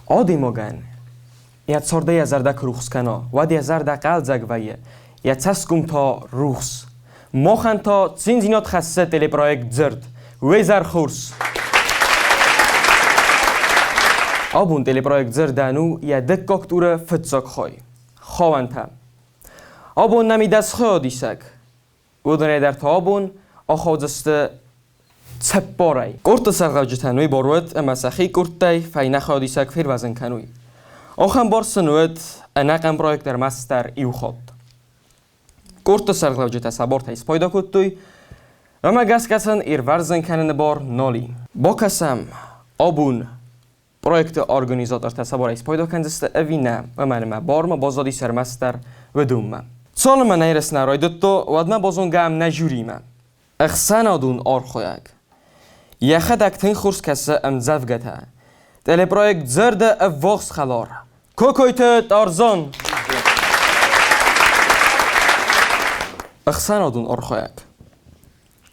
Adi mogen. Ja zorda ja zardak ruchskana. Wadi ja zardak alzagwaje. Ja taskum ta ruchs. Mochen ta zinzinot chasse teleprojekt zert. Wezar churs. Abun teleprojekt zerdanu ja dekkokture futzak khoi. Khawanta. Abun namidas khodisak. Udane در تابون آخوزسته تپاری. کورت سرگوجه تنوی باروت مسخی کورتی فین خودی سگ وزن کنوی. آخام بارسنوت انقم پروژه در مستر ایو خود. کورت سرگوجه تسابورت هست پیدا کردی. و ما گسکتن وزن کننده بار نالی. با کسم آبون پروژه ارگانیزاتور تسابور هست پیدا کننده اوینه و من بار ما بازدی سر مستر و دوم. سال من نیرس نرایدت تو ودم بازون گم نجوریم. اخسان آدون آرخویگ. یخه دکتین خورس کسه امزفگته. تلپروژه زرد افوخس خلار. کوکویت تارزان. اخسان آدون آرخویگ.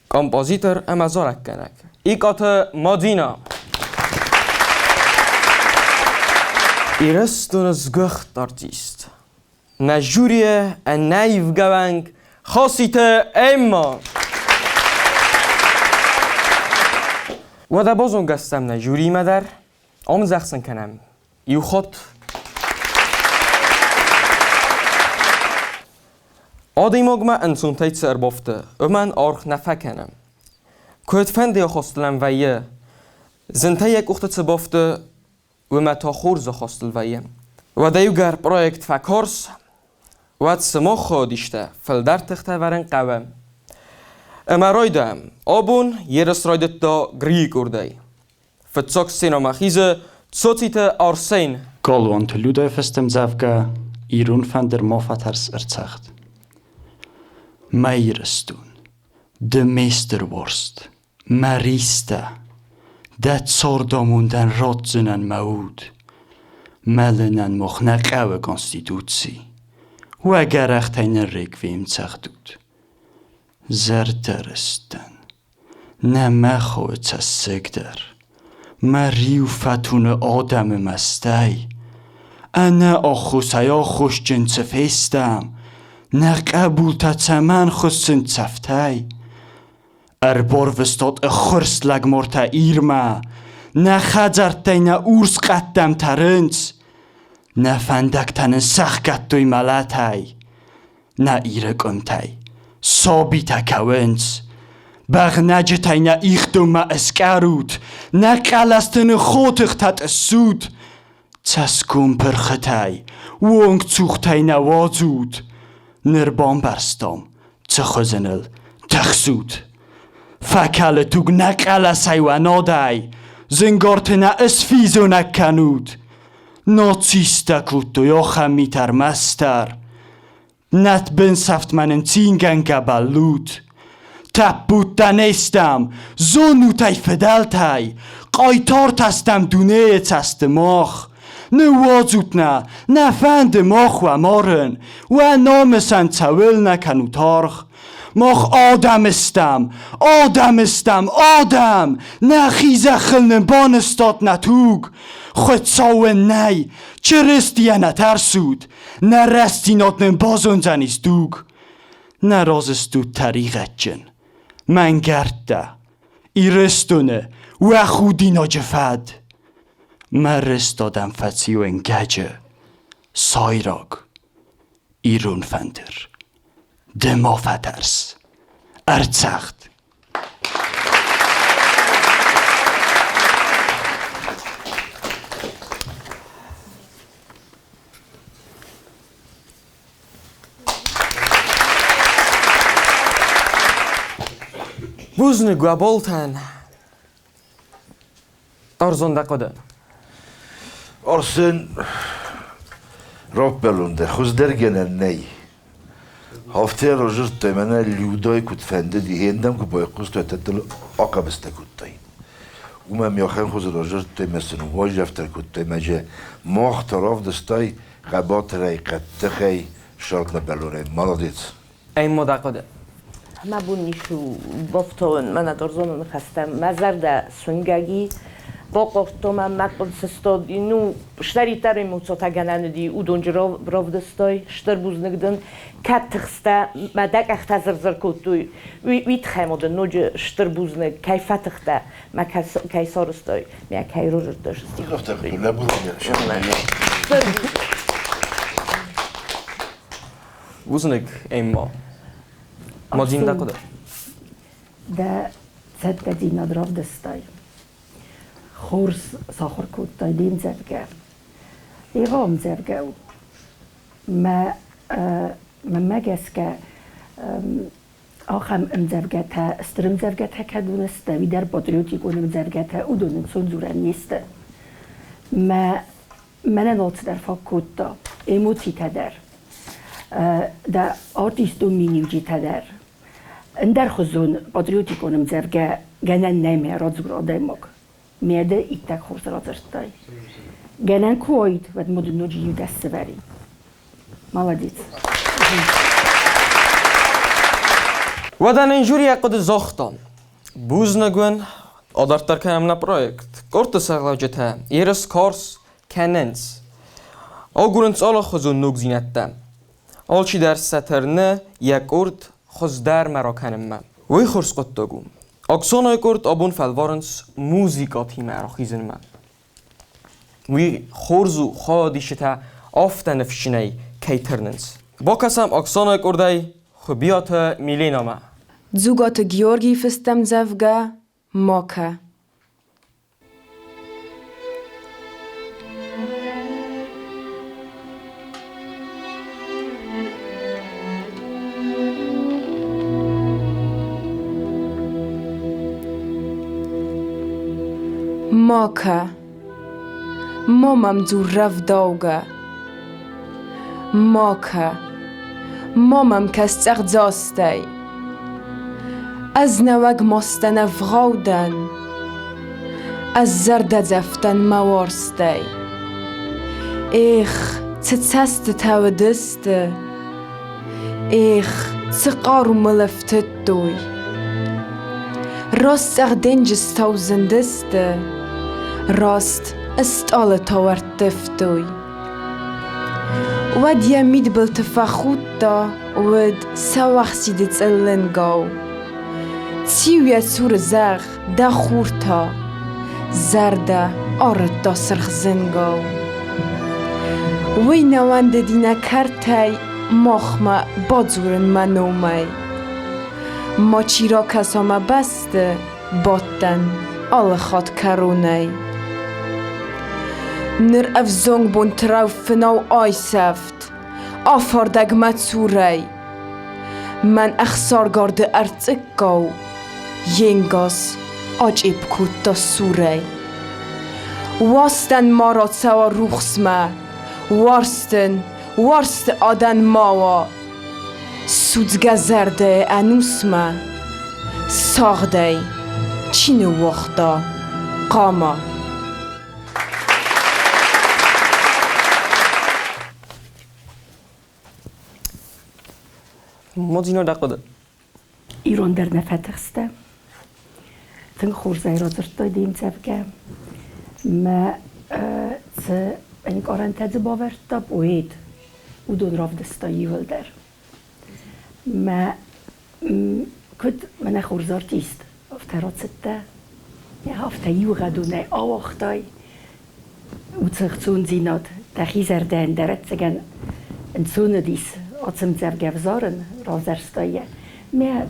کامپوزیتر امزارک کنک. ایکات مادینا. ایرستون از گخت آرتیست. نجوریه نایف گوانگ خاصیت اما و دا بازون گستم نجوری مدر آمزخسن کنم ایو خود آدی مگم انسون تایت سر بافته و من آرخ نفکنم که فندی خواستلم ویه زنته یک اخت سر بافته و ما تا خورز خواستل ویه و دیوگر پروژه فکرس وات سما خودیشته فلدر تخته ورن قوم. اما رایدم آبون یرس رایدت دا گری کردی. فتساک سینما خیزه صوتیت آرسین. Galwan te luda festem zavga irun van der mofatars erzacht. Meirestun, de meesterworst, marista, dat sordamun den rotzunen maud, melenen moch naqawe konstitutie. و اگر اختین رکویم تخدود زرترستن نمه خواه تسگ در مریو فتون آدم مستی انا آخوسی آخوش جنس فیستم نه قبول تتمن خسن تفتی اربار وستاد اخرس لگ مرتا ایرما نه خجرتی نه اورس قدم ترنس نه فندک تنن سخت دوی ملتای نه ایرگانتای سابی تکونس بغ نجتای نه ایختو ما اسکارود نه قلستن خوتخ تت اسود تسکون پرختای وونگ چوختای نوازود نربان برستام تخزنل تخسود فکل توگ نه قلسای و نادای زنگارت نه اسفیزو نکنود ناتیستا کود یا خمیتر مستر نت بن سفت منن تینگن گبلود تب بود دنستم زونو تای فدل تای قایتار تستم دونه تست ماخ نوازود نه فند ماخ و مارن و نامسن تول نکنو تارخ ماخ آدم استم آدم نه خیزه خلن بان استاد نتوگ خود ساون نی چه رستیه نترسود نه رستی ناتن بازون زنیز دوگ نه رازستود طریقت جن من گرده ای رستونه و خودی ناجفد من رستادم فتسی و انگجه سایراگ ایرون فندر دما فترس ارزخت بوزن گوابولتن تارزونده قده Arsen rappelunde خزدرگنه نی هفته روزش تیمنه لیودای کود فنده دیهندم که باید قصد تتل آقابسته کود تای اومه میاخن خوز روزش تیمستن واج افتر کود تای مجه ماخ طرف دستای قبات رای قطخی شرط نبلونه مالادیت این مده قده ما بونیشو بافتون من ادارزون خستم مزرده سنگگی Boqortom maqlsistodi nu shtaritare mutsotagananidi udonjrov brovdostoi shtarbuznigdan katxsta madak axtazrzarkotuy vitxemod noj shtarbuzneg kayfatxta makas kaysarostoi me kayrurdosh گفتم لبور وزنك إما ما دين دا قدر ده زد دينا دراف دستاي خورس ساخر كوت دين زبقا إيغام زبقاو ما مجسكا آخم زبقتها استرم زبقتها كدونستا ويدر باتريوتي كونم زبقتها ودونن سنزورن نيستا ما نوت در فاكوتا إيموتي تدر ده آرتيستو مينيوجي تدر اندر خزون پاتریوتی کنم زرگه گنن نمی رازگر آدمک میاده ایتک خورس رازشتای گنن کوید و مدن نجیو دست بری مالدیت ودن اینجوری قد زاختان بوز نگون آدارتر کنم نا پرویکت کورت سغلاجته ایرس کارس کننس آگورنس آلا خزون نگزینتم آلچی در سترنه یک ارد خزدار مرا کنم من وی خورس قد داگوم اکسانای کرد آبون فلوارنس موزیکاتی مرا خیزن من وی خورزو خادیشتا آفت نفشنی کیترننس با کسم اکسانای کردای خبیات میلینا ما زوگات گیورگی فستم زفگا ماکه ماکه مامم زور رف داوگه ماکه مامم کس تغد زاستی از نوگ ماستن افغاودن از زرد زفتن موارستی ایخ تتست تاودست ایخ تقارو ملفتت دوی راست اغدنجس تاوزندست راست استال تاورت دفتوی ود یمید بل تفاخود دا ود سواخ سیدت زلنگاو تیوی سور زغ دا خورتا زرده آرد دا سرخ زنگاو وی نواند دینا کرتای ماخما بادزورن منومی ما چی را کسامه بسته باتن آل خاد کرونی نر افزونگ بون تراو فناو آی سفت آفاردگ متسوری من اخسار گارده ارتقاو ینگاس آجیب کود دا سوری واستن ما را سوا روخسمه وارست آدن ماوا سودگه زرده انوسمه ساغده چینو وقتا قاما ما دینا دقیقه ایران در نفتخسته تن خورزای را درستای دیم زبگه ما این قارنتد باورد تا بوید او دون راف دستایی ولدر ما کد من خورزار تیست افترات سته یه هفته یو غدونه آوختای او تخصون زیناد تخی زردن درد زگن انسونه دیس آتسم زرگه وزارن رازرستایه ما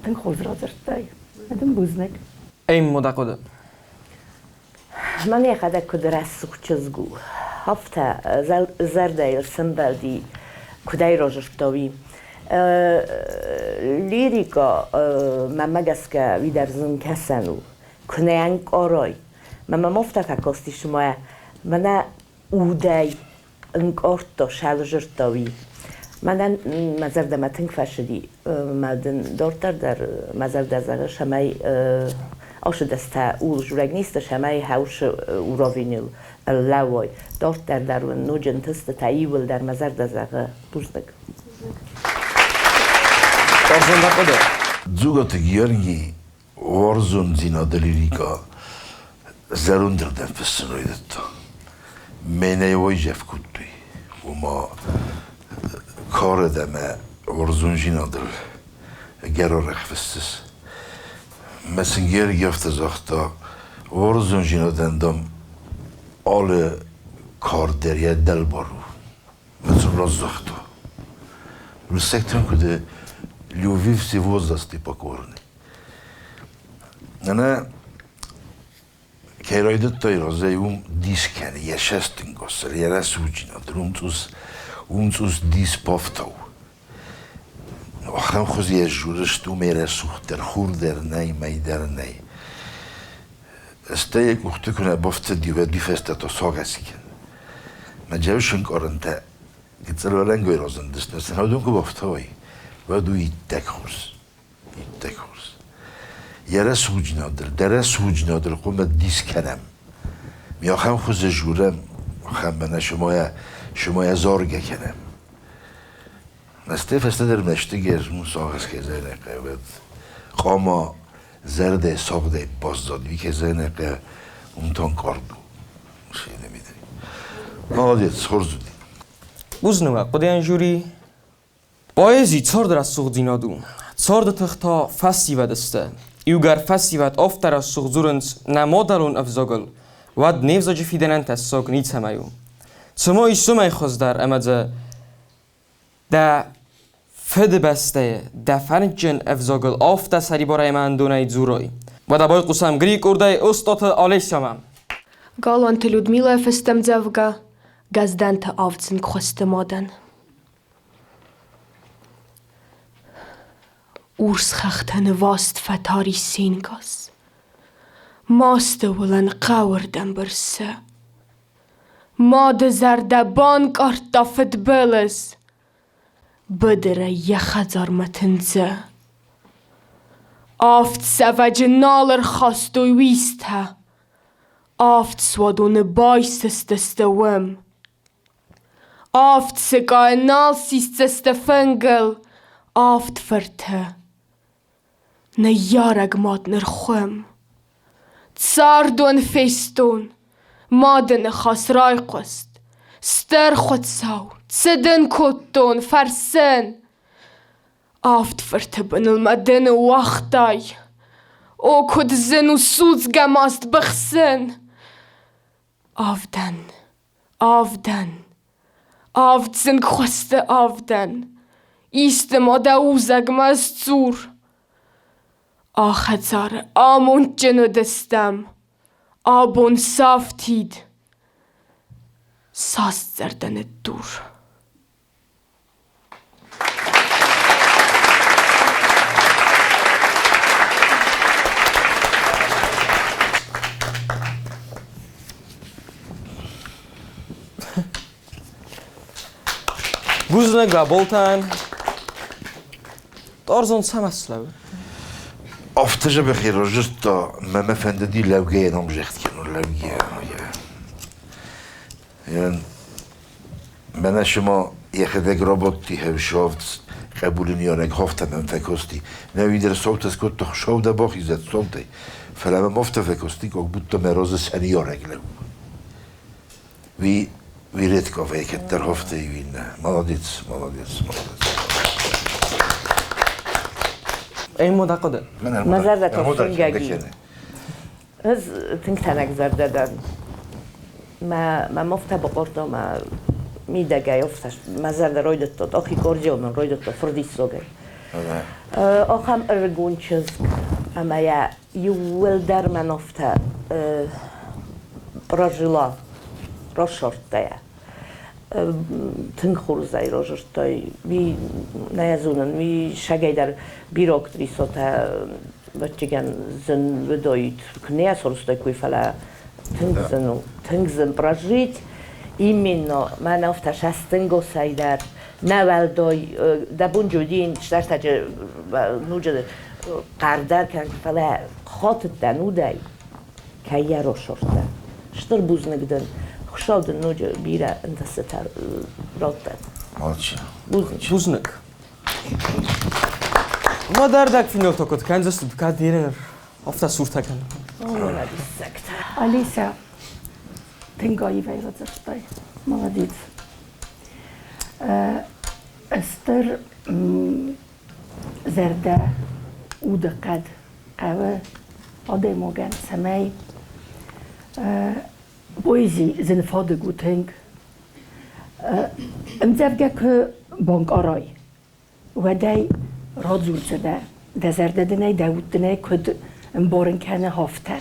تن خوز رازرستای ادم بوزنک این مدقه من یه قدر کدر سوچزگو هفته زرده سنبالدی کدای راجرتاوی لیریکا ممگسکه ویدرزن کسنو کنیانگ آرای مفتکه کاستی شما من اودای انگارتا شلجرتاوی من مزرده متنگ فشدی مدن دارتر در مزرده زغه شمای آش دسته اول جورگ نیست شمای هاوش اوراوینیل اللاوی دارتر در نوجن تست تاییول در مزرده زغه بوزنگ Дзугата Георги Орзун зина делирика زروندردن فسنویدت منه وای جف کودی و ما کار دمه ورزونجی ندل گرارخ فستس مسنگر گفت زختا ورزونجی ندندم آل کار دریه دل بارو مثل راز زختا رسکتم کده لیوویف سیوز دستی پاکورنی نه Kerajdet tajrazejum disken, jesestingosser, jeresúgyinad, uncus dispaftau. Achem hoz jezsúrestú mére suchter, hurdernei, meidernei. Estejek uchtökön bafte difesztet a szageszken. Mert jevsünk arante, kétszer rengőj razendeszten, aztán hagyunk a baftavai, vadu ittek hoz. Ittek hoz. Yere sucinadır, dere sucinadır, kuma diskenem. Miyaxem xuze jurem, xem bana şumaya zor gekenem. Neste festedir neşti gezmun sağız kezene qevet. Qama zerde sağde bazdad vi kezene qe umtan kardu. Şey nemidi. Naladiyet sorzudi. بوزنوه قدیان جوری بایزی چار در از سوق دینادو چار در تختا فسی و دسته ایوگر فسی و افتر از سوق زورنس نمادرون افزاگل ود نیوزا جفیدنن تساگ نیت همایو چما ایسو می خوز در امده ده فد بسته ده فرنجن افزاگل آفته سری برای من دونه زورای و ده بای قسم گری کرده استات آلیسامم Galante Людмила festem dzevga, gazdante avcin khoste moden. Urs khachten vast fatari singas. Maste wulen qawrden berse. Made zerde bank arta fetbeles. Bedere yakhazar matenze. Aft savajnaler khastu wistha. Aft swadone baisesteste wem. Aft sega nalsisteste fengel. Aft verte. Ne jarag mat ner khum. Tsardon feistun. Maden khas raiqost. Ster khotsau. Tseden kotton farsen. Aft verte benel maden waqtay. O kud zenu suds gamast bkhsen. Avden, avden, avdzen khoste avden. Istem oda uzagmas zur. Akhazar amon jeno destem. Abon saftid. Sast zerdenet dur. بوزنک و بولتن دارزون سمسلو Afterze بخیر روزت تا مم فندی لوگه نامجخت کنن لوگه. یعنی من شما یخدک رابطی هوشافت قبول نیارک هفته من فکستی نویدر صوت از کت خشاو ده باخی زد صوتی فلما مفت فکستی که بود تا مراز سنیارک لو وی رد کافه که در هفته وین مالادیت این مدقده مزرده کافنگی از تنگ زرددن ما مفته بقرطه ما میدگه افتش مزرده رویدت داد آخی کارجه من رویدت داد فردی سوگه آخم ارگون چیز اما یول در من افته прожила розшортая тынхурзай рожортой ви наязунан ви шагайдар бироктрисота бачиган зен ведоит кнея сорстой куйфала тынгзен прожить именно man ofta шастынгосайдар навалдой да бунжудин штартаже нуже qarдар kan fala خاطتن удай кая розшорта штыр бузнагдын خشاودن نوجه بیره انت ستر راتن مالچی بوزنک ما دردک فینال تاکت کنزست دکات دیرر افتا سورتا کن اونا دیسکتا Алиса, тынгай вейрозертай. Молодец. Эстер زرده او دقد قوه آده موگن سمی بویزی زنفاده گوتنگ امزفگه که بانک آرای و دای رادزور زده ده زرده دنه داود دنه کد امبارن کنه هفته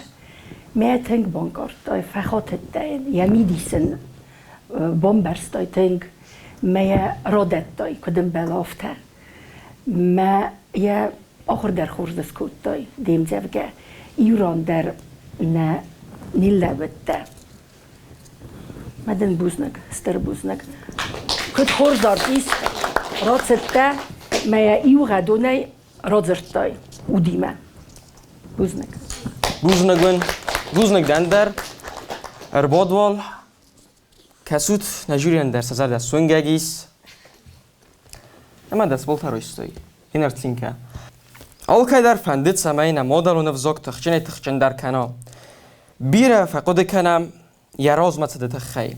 میتنگ بانک آرتای فخاتت داین یمی دیسن بامبرستای تنگ میا رادت دای کدم بلافته ما یا آخر در خورد دسکوت دای دیم زفگه ایران در نیل بده مدن بوزنگ استر بوزنگ کد خورد دارتیست رادست ده ما یا ایو غدونه رادزرت دای او دیمه بوزنگ بوزنگ دندر اربادوال کسوت نجوریان در سزار دست سونگگیس اما دست بول ترویستایی این ارتلینکه آلکای در فندید سمین مادر و نفزاک تخچن در کنا بیره فقود کنم یراز متده تخی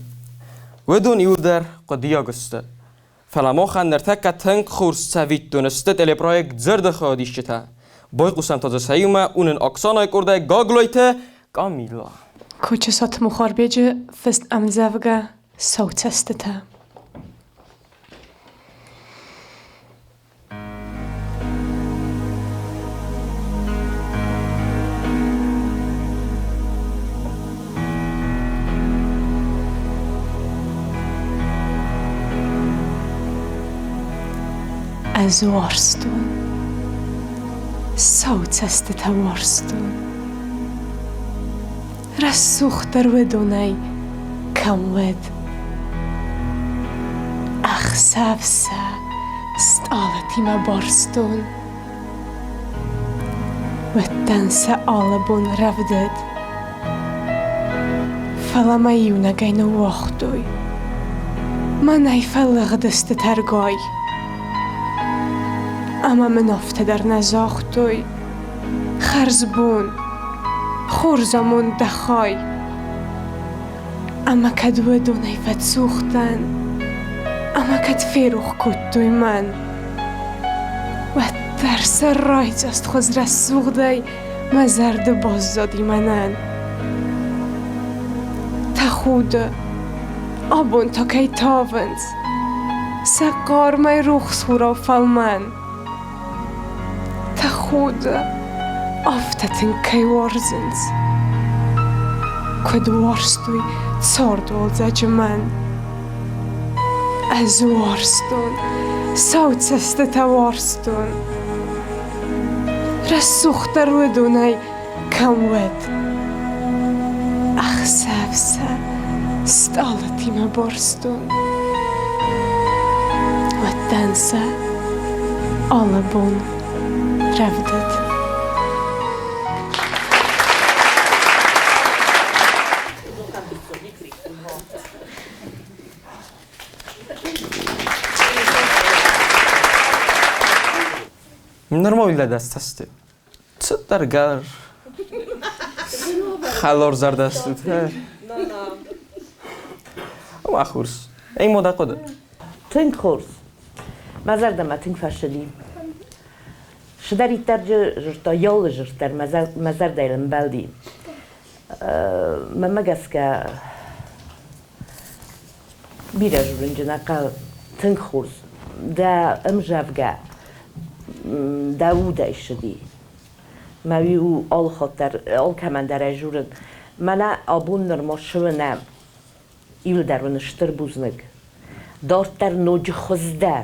ودون ایو در قدیا گسته فلما خندر تکه تنگ خورس سوید دونسته تلی پرایک زرد خواهدیش چتا بای قسم تازه سیومه اونن اکسانای کرده گاگلایته کامیلا کوچه سات مخار بیجه فست امزوگه صوت استته از وارستون صوت استته وارستون رسوخ در ودونای کم ود اخ سفسه استالتی ما بارستون و تنسه آلبون رفدد فلا ما یونگین وقتوی من ایفلغ دست ترگای اما من افته در نزاختوی خرزبون خورزمون دخای اما کدوه دونای فت سوختن اما کد فیروخ کتوی من و در سر رایج است خوز رسوخ دای مزرد باز دادی منن تا خود آبون تا کی تاونز سقار مای روخ سورا فلمن تا خود آفتتن کی وارزنز کد وارستوی تاردوال زج من از وارستون صوت سسته تا وارستون رسوخ در ودونای کم ود اخ سفسه استالتی ما بارستون و دنسه آلبون رفدد نرمال دست هسته چه درگر خلار زرد است اما خورس این ماده قده تنگ خورس مزرده ما تنگ فشلیم شداری ترجه جرتا یال جرتر مزرده ایلم بلدی من مگس که بیره جورنجه نقل تنگ خورس دا امجافگه داوود ایشدی ماوی او آل خاطر آل کمان در جورن من آبون نرما شونم ایل در ونشتر بوزنگ دارت در نوج خزدر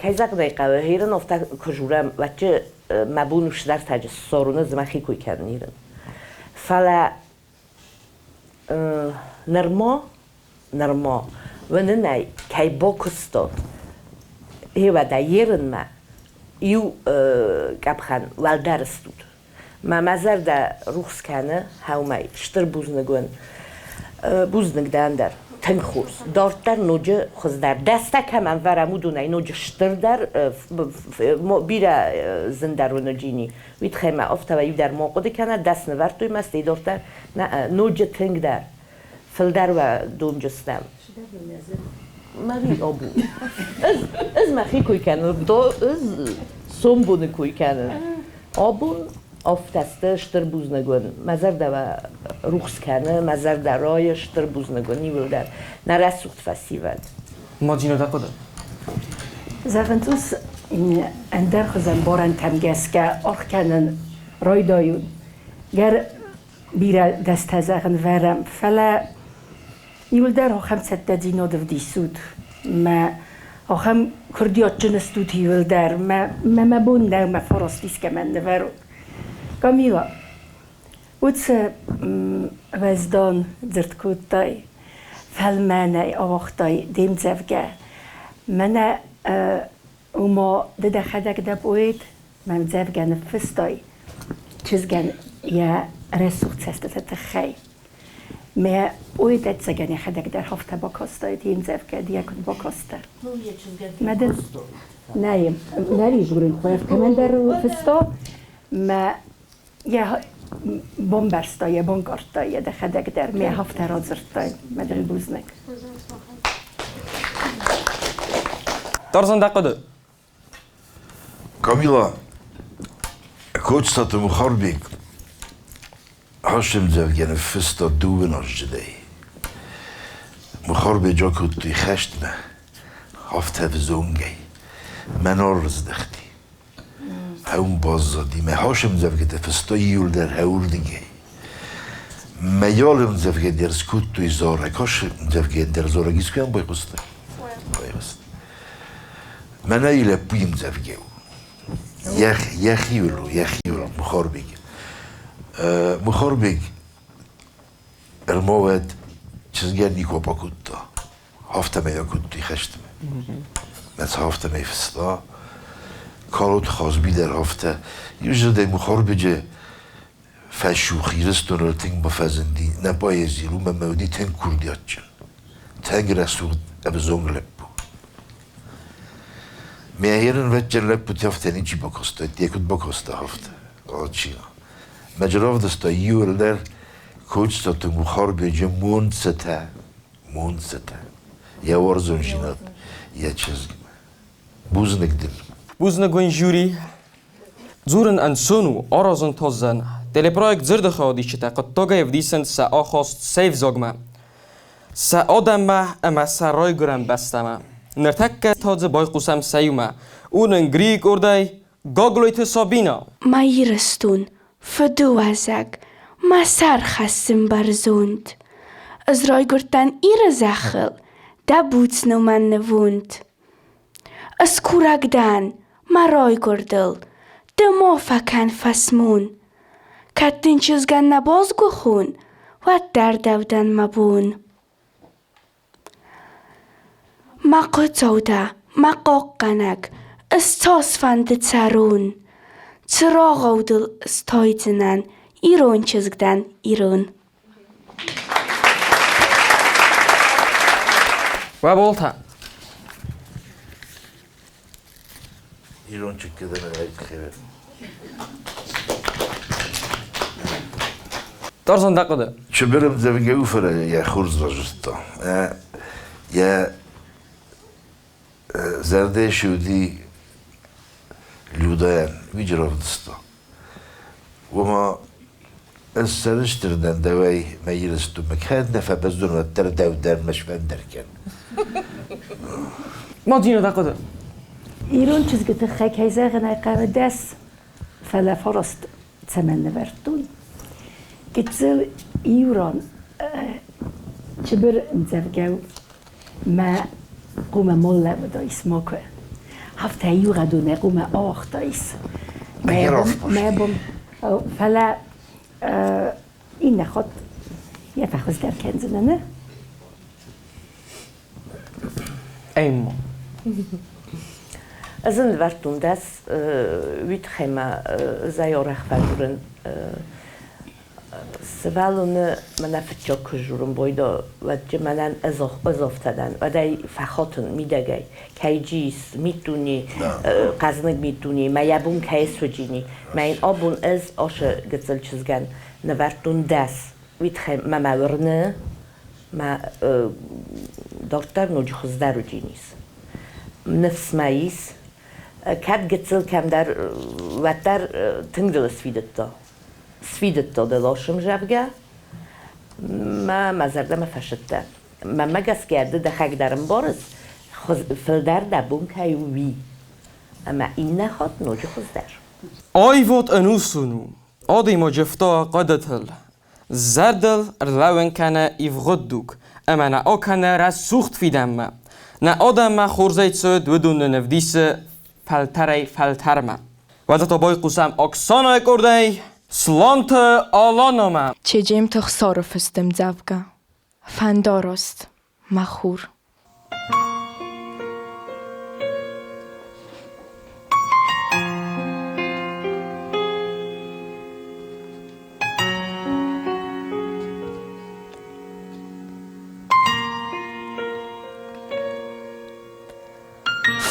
کایزاق دقیقه هیرن افتا کجورم وچه مبونوش در تاج سارونه زمخی کوی کردن هیرن فلا نرما و نه کای با کستاد هیو دا هیرن ما ایو گبخان والدارست بود ما مزر دا روخس کنه هاومای شتر بوزنگون بوزنگ داندر تنخوز دارتر نوجه خود در دسته که من ورمودونه نوجه شتر در بیره زندر و نجینی وید خیمه افته و در موقع کنه دست نورد توی مستی دارتر نوجه تنگ در فل در و دوم جستم مری آبو از مخی کوی کنه دو از سومبونه کوی کنه آبون آفتسته شتر بوز نگون مزر دو روخس کنه مزر در رای شتر بوز نگون نیول در نرسوخت فسیود ماجینو دا قده زغنتوس اندر خزن بارن تمگس که آخ کنن رای دایون گر بیره دست زغن ورم فلا نیول در آخم سته دینو دو دیسود ما آخم کردیات جنستود هیول در ما بوندر ما فرستیس که من نورو Kamila, utse vezdan zertkuttai, felmenei avachtai demzevge, mene uma dedechedek de poet, men zevgen fistai, csizgen je resuccetetet hely. Me olyat egyszegen hedek der hafta bakasztai, demzevge, diakot bakaszta. Meden? Nejem, neri zsugrin, hogy kemender fista, me ja bomberstای bankartای de hedek der mi haftára azertای medel buznek. Tarzan da قده Kamila, koç satı muharbik هاشم زوجنا فستا دوبن أرجدي مخرب جا كنتي خشتمه هفته في زونجي منار رزدختي هون بازدی ما هاشم زوجنا فستا يول در هول دیگه میالم زوجنا در سکوت توی زاره کاش زوجنا در زاره گیس کنم بای قسته من ایله بیم زوجنا یخیولو مخربی مخربك المواد چizgeni kopakutta hafta me yakutti khashtme mes hafta me fsta kalot khazbi der hafta yüzde mukharbice فشوخی رستوران تنگ بفزندی نبایزی رو ممودی تنگ کردیات چن تنگ رسول اب زنگلب بو میهرن و جلب بود هفتنی چی بکسته دیکود بکسته هفته آچینا مجرد دستا یورلر کوچ تا مخاربیج مونسته یا ورزون جینات یا چیزی بوزنگدل بوزنگون جوری زورن انسونو آرازن تازن تلپرایک زرد خواهدی چه تا قطاقه یفدیسن سا آخواست سیف زاگمه سا آدمه اما سا رای گرم بستمه نرتک تازه بای قوسم سیومه اونن گریک اردای گاگلویت سابینا مایرستون فدوازگ ما سرخستم برزوند از رای گرتن ایر زخل ده بوتسنو من نووند از کورگدن ما رای گردل ده ما فکن فسمون کتین چیزگن نباز گخون و در دودن مبون ما قطعوده ما قاقنک استاس فند ترون چراغ اودل استایدنن ایرون چیزگدن ایرون و بولتا ایران چکه دنه رایت خیبر تارزان دا قده چه برم زمینگه اوفره یا خورز راجستا یا زرده شودی لوداyan ویجرافدستا و ما السرشتردن دوای مجلستو مکهد نفع بزدون و در دو در مشفن درکن ما دینو دا قده ایران چیزگت خیک هیزاغن ایقام دست فلا فرست تمن نوردون گتزل ایران چبر انزفگو ما قوم مولا بدا اسمو که هفته یوغدونه قوم آختایس ما بوم فلا این نخواد یه فخوز در کنزنه نه؟ ایما از این ورتون دست وید خیمه زیاره خفردورن سوالونه من فتچا کجورم بایدا و جمنن اضافتدن و دای فخاتن میدگی کیجیس میتونی قزنگ میتونی ما یبون کیس وجینی ما این آبون از آش گتل چیزگن نورتون دست ویتخم ما مورنه ما دکتر نوجی خزدر و جینیس نفس ماییس کد گتل کم در وتر تنگدل سفیدت دادلاشم جبگه ما مزرده ما فشته ما مگس کرده دخک درم بارز فلدر دبون که وی اما این نخواد نوجه خزدر آیوات انوسونو آدی ما جفتا قدتل زردل رلوین کنه ایفغدوک اما نه آکنه را سوخت فیدم نه آدم ما خورزید سود ودون نفدیس فلترم و تا بای قسم اکسانه کرده سلامت آلانم چجیم تخسار فستم زفگه فنداراست مخور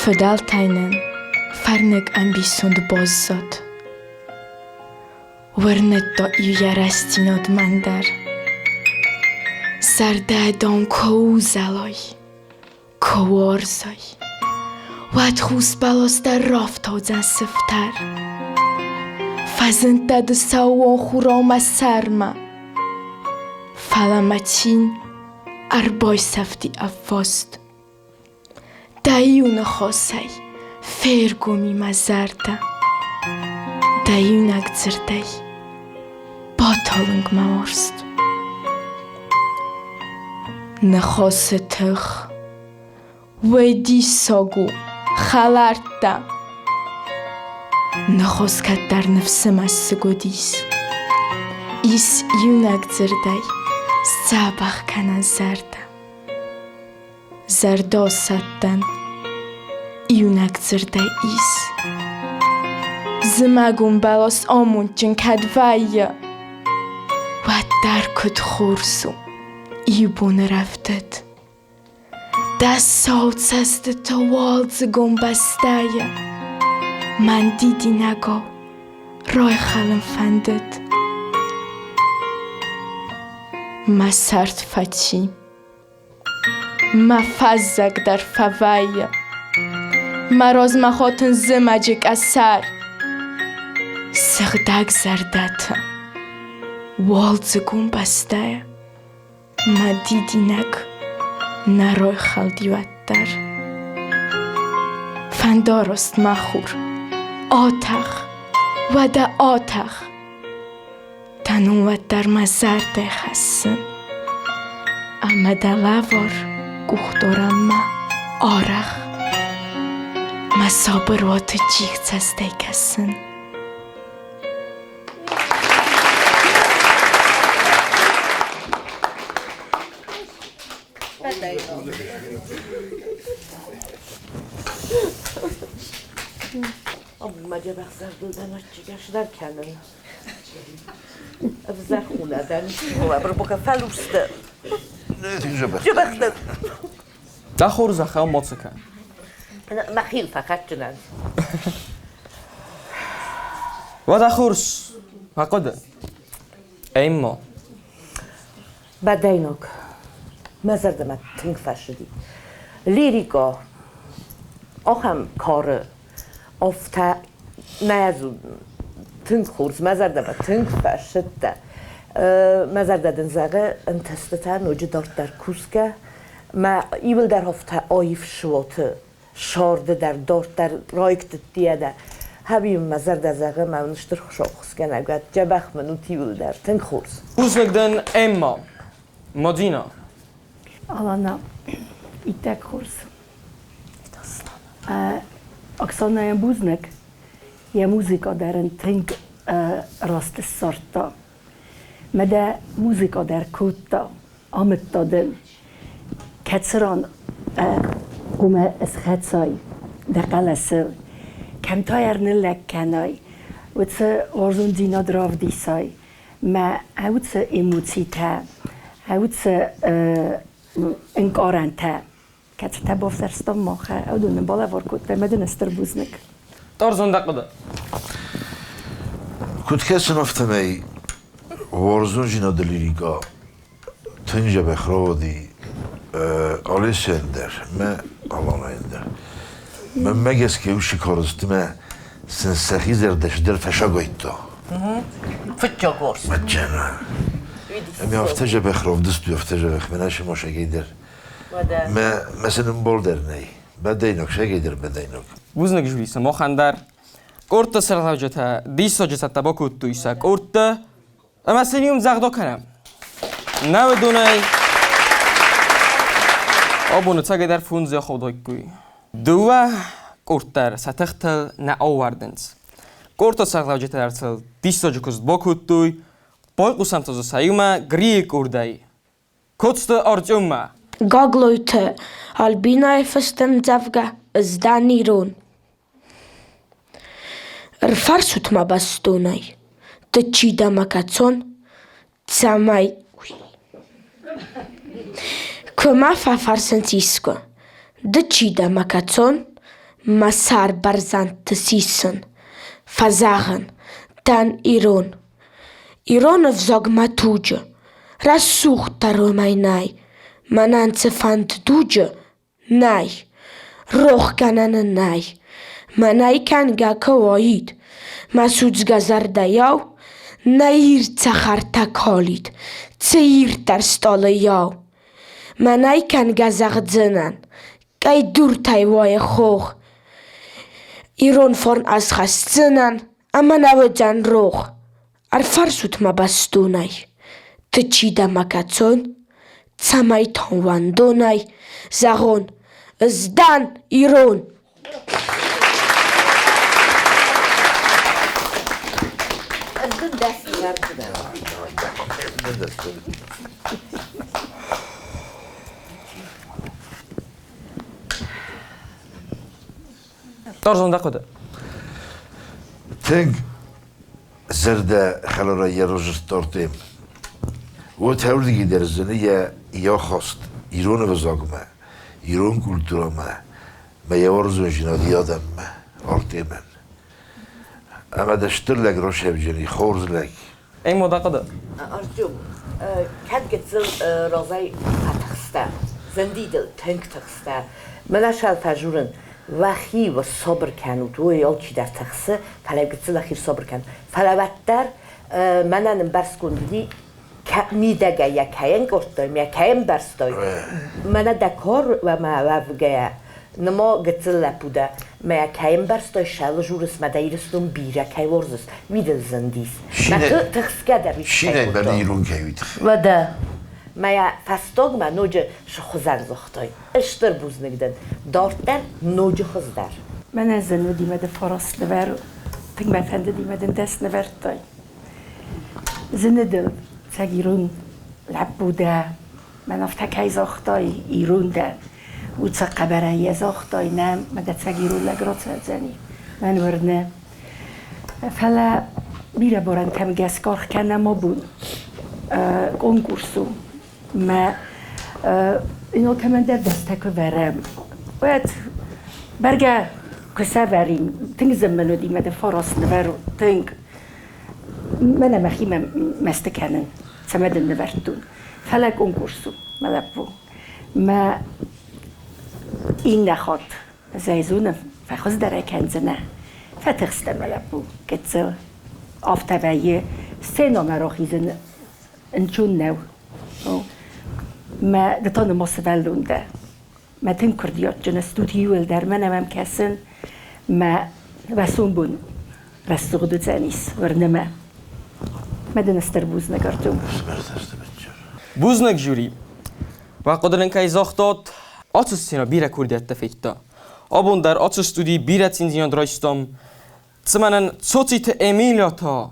Fördel teinen, färnög ambisund bozzat. Vörnetta üjerestinod mender. Zerdedon kouzalaj, kowarzaj. Vat húszbaloszter raftodzen szöfter. Fazented szauon hurama szerma. Falamacsin, arboj szefti affost. Dajuna خاصی فرگومی مزرده دایونک زردی باتالنگ مارست نخواست تخ ویدی ساگو خلرده نخواست کت در نفسم از سگودیس ایس یونک زردی سابخ کنن زرده زردا ستن ایونک زرده ایس زمگون بلاس آمون چن کدویه و در کد خورسو ایبون رفتد دست ساوت سست تا والز گم بستایه من دیدی نگو رای خلم فندد ما سرد فچیم ما فزگ در فوایه مراز مخاطن زمجک از سر سغدگ زردت والزگون بسته ما دیدینک نروی خلدیوت در فندارست مخور آتخ و ده آتخ تنوت در مزرده خسن اما ده لور گوختارم ما آرخ ما صابروات جیغ زسته کسن مجه بخزر دودن چیگش در کنن افزر خونه دنشی و برو بکن فلوسته چه بخزر ده خورزه خیلی ماتسکن مخیل فقط جنن و ده خورس فقده ایما بدینک مزرده ما تنگ فشدی لیریکا آخم کار افتا نیازو تنگ خورس مزرده ما تنگ فشده مزرده دنزاقه انتستتا نوجه دارت در کوسکه ما ایول در هفته آیف شواته شارده در دارت در رایکت دیده هبیم مزرده زاقه ما نشتر خوشاخص کنه اگه جبخ منو تیول در تنگ خورس خورس نگدن ایما مدینا Alana itek kurs. Oksana je buznek, je muzika deren tink raste sorta. Mede muzika der kutta, ametta den. Ketseran kume es khetsai, de qalesel. Kem tayar nillek kenai. Witse orzun dina drav disai. ما هوت ایموتیتا هوت انکارنتا کات تباف درستم ماخه او دونه بالا ورکوت مدن استربوزنک تارزون دقیقه كنت كاسن افتمي ورزون جينا دليريكا تنجا بخرودي علي سندر ما الله يندر من مجلس كيوشي كارستما سنسخي زردش در فشا قيتا فتجا قرص مجانا أمي أفتجا بخروف دستو أفتجا بخمناش ما شاقيدر ما مثلا بول درني بدينك شاقيدر بدينك بوزنك جويسا ما خندر قرط سرطاجتا دیسا جتا تبا کود تویسا قرط اما سنیوم زغدا کنم نو دونای آبونو تاگه در فونزی خودای کوی دوه قرطر ستختل نه آوردنز قرط سرطاجتا در تل دیسا جکست با کود توی بای قسم تازو سایوما گریه کردای کدست آرجوما Gag Leute, Albina festem zavga zdanirun. Farsut ma bastonai. Te cida makacon, tsamai. Koma fa farsentisco. De cida makacon, masar barzant tesisen. Fazagen, dan iron. Iron vzog matuja. Rasuch taromainai. Mananze fand duje, nai. Roch ganane nai. Manai kan ga kawaid. Masuds gazarda jau. Nair tsachar takolid. Tseir dar stole jau. Manai kan gazardzenan. Kai dur tai wae hoch. Iron forn aschaszenan. Amanawedan roch. Ar farsut ma bastunai. Te chida makacon. Tsamai tonwandonai, zaron, zdan iron. تارزون دقیقه تنگ زرده خلال روز تارتیم و تولدی در زنه یا خواست ایران وزاگمه ایران کلتورامه ما یوارزون جنادی آدم آرتی من اما دشتر لگ روش هفجنی خورز لگ این مدقیقه آرجوم کد گتزل رازای فتخسته زندیدل تنگ تخسته مناشال تجورن وخی و صبر کنود و یال چی در تخسه فلا گتزل اخیر صبر کن فلا بدتر منن برس کندی میدگه یکاین گرتایم یکاین برستای من دکار و ما وفگه نما گتزل بوده ما یکاین برستای شل جورس ما دایرستون بیره کی ورزس ویدل زندیس ما تخسکه در شینه بر ایران کهوید و ده ما فستاگ ما نوجه شخوزن زختای اشتر بوز نگدن دارتر نوجه خزدر من از زنو دیمده فراست نور تنگ مفنده دیمده دست نورتای زندل تگیرون لب بوده من افتکای زاختای ایرون ده و تا قبرایی زاختای نم مده تگیرون لگرات زنی من ورنه فلا میره بارن کم گسکار کنه ما بود کنکورسو ما اینو که من در دستکو ورم باید برگه کسا وریم تنگ زمنو دیمده فراست نورو تنگ من مخی مستکنن سمدن نوردون فلک کنکورسو ملبو ما این نخواد زیزونم فخوز در کنزنه فتخسته ملبو کتزل آفتویه سه نامه خیزن انچون نو ما دتان مصولون ده ما تن کردیات جنستود هیول در منم هم کسن ما وسون بون رستوغدو زنیس ورنمه مدن استربوز نگردم بوزنک جوری و قدرن که زاختاد آتش سینا بیره کردیت تفیتا آبون در آتش استودی بیره تینزیان درایستم تمنن صوتیت امیلیاتا